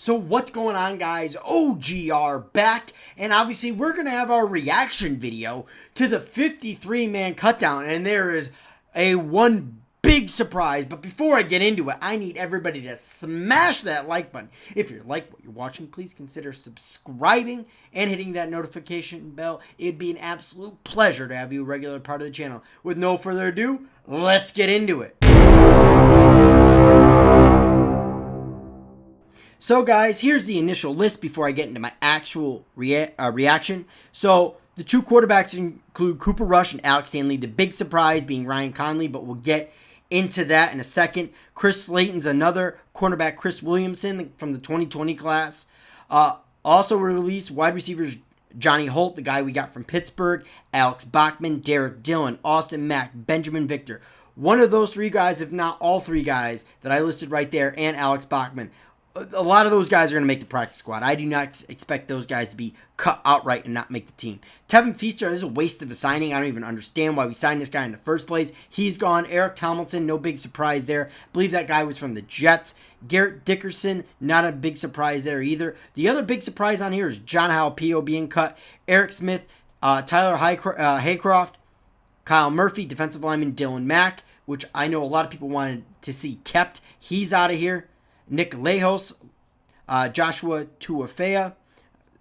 So what's going on, guys? OGR back, and obviously we're going to have our reaction video to the 53-man cutdown, and there is a one big surprise. But before I get into it, I need everybody to smash that like button. If you like what you're watching, please consider subscribing and hitting that notification bell. It'd be an absolute pleasure to have you a regular part of the channel. With no further ado, let's get into it. So guys, here's the initial list before I get into my actual reaction. So the two quarterbacks include Cooper Rush and Alex Stanley. The big surprise being Ryan Connelly, but we'll get into that in a second. Chris Slayton's another cornerback, Chris Williamson from the 2020 class. Also released wide receivers Johnny Holt, the guy we got from Pittsburgh, Alex Bachman, Derek Dillon, Austin Mack, Benjamin Victor. One of those three guys, if not all three guys that I listed right there, and Alex Bachman, a lot of those guys are going to make the practice squad. I do not expect those guys to be cut outright and not make the team. Tevin Feaster, this is a waste of a signing. I don't even understand why we signed this guy in the first place. He's gone. Eric Tomlinson, no big surprise there. I believe that guy was from the Jets. Garrett Dickerson, not a big surprise there either. The other big surprise on here is John Halapio being cut. Eric Smith, Tyler Haycroft, Kyle Murphy, defensive lineman Dylan Mack, which I know a lot of people wanted to see kept. He's out of here. Nick Lejos, Joshua Tuafea,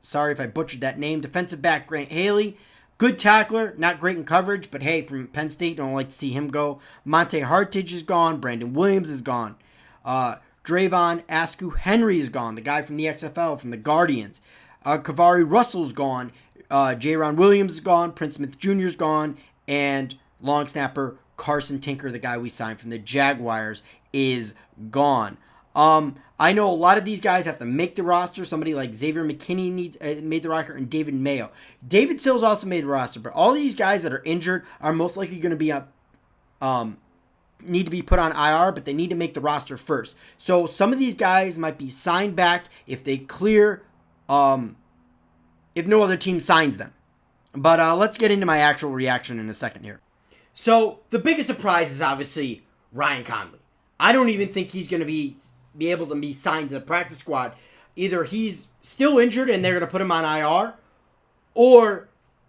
sorry if I butchered that name, defensive back Grant Haley, good tackler, not great in coverage, but hey, from Penn State, don't like to see him go. Monte Hartage is gone, Brandon Williams is gone, Drayvon Askew Henry is gone, the guy from the XFL, from the Guardians, Kavari Russell's gone, J-Ron Williams is gone, Prince Smith Jr. is gone, and long snapper Carson Tinker, the guy we signed from the Jaguars, is gone. I know a lot of these guys have to make the roster. Somebody like Xavier McKinney made the roster, and David Mayo. David Sills also made the roster, but all these guys that are injured are most likely going to be need to be put on IR, but they need to make the roster first. So some of these guys might be signed back if they clear, if no other team signs them. But let's get into my actual reaction in a second here. So the biggest surprise is obviously Ryan Connelly. I don't even think he's going to be able to be signed to the practice squad. Either he's still injured and they're going to put him on IR, or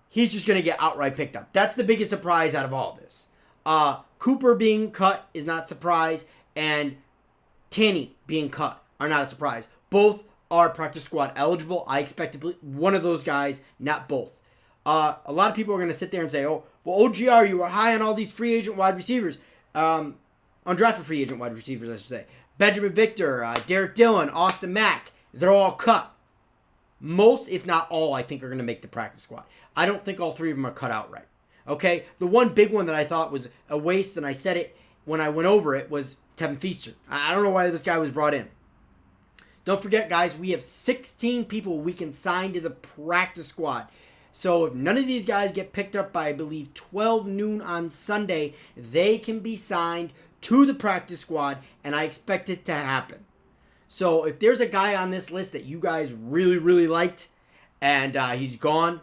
he's just going to get outright picked up. That's the biggest surprise out of all this. Cooper being cut is not a surprise, and Tanny being cut are not a surprise. Both are practice squad eligible. I expect to be one of those guys, not both. A lot of people are going to sit there and say, oh, well, OGR, you were high on all these free agent wide receivers. Undrafted free agent wide receivers, I should say. Benjamin Victor, Derek Dillon, Austin Mack, they're all cut. Most, if not all, I think are going to make the practice squad. I don't think all three of them are cut outright. Okay? The one big one that I thought was a waste, and I said it when I went over it, was Tevin Feaster. I don't know why this guy was brought in. Don't forget, guys, we have 16 people we can sign to the practice squad. So if none of these guys get picked up by, I believe, 12 noon on Sunday, they can be signed to the practice squad, and I expect it to happen. So if there's a guy on this list that you guys really, really liked, and he's gone,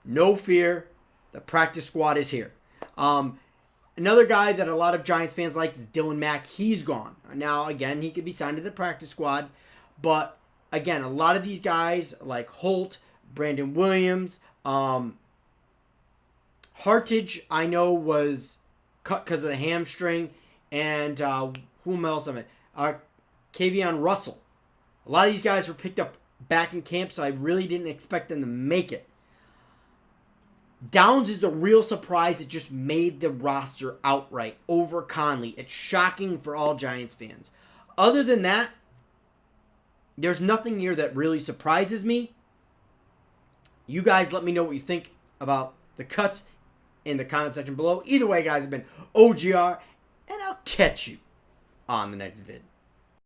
no fear, the practice squad is here. Another guy that a lot of Giants fans like is Dylan Mack. He's gone. Now, again, he could be signed to the practice squad, but again, a lot of these guys like Holt, Brandon Williams, Hartage, I know, was cut because of the hamstring. And whom else of it? Kavion Russell. A lot of these guys were picked up back in camp, so I really didn't expect them to make it. Downs is a real surprise that just made the roster outright over Connelly. It's shocking for all Giants fans. Other than that, there's nothing here that really surprises me. You guys let me know what you think about the cuts in the comment section below. Either way, guys, it's been OGR. And I'll catch you on the next vid.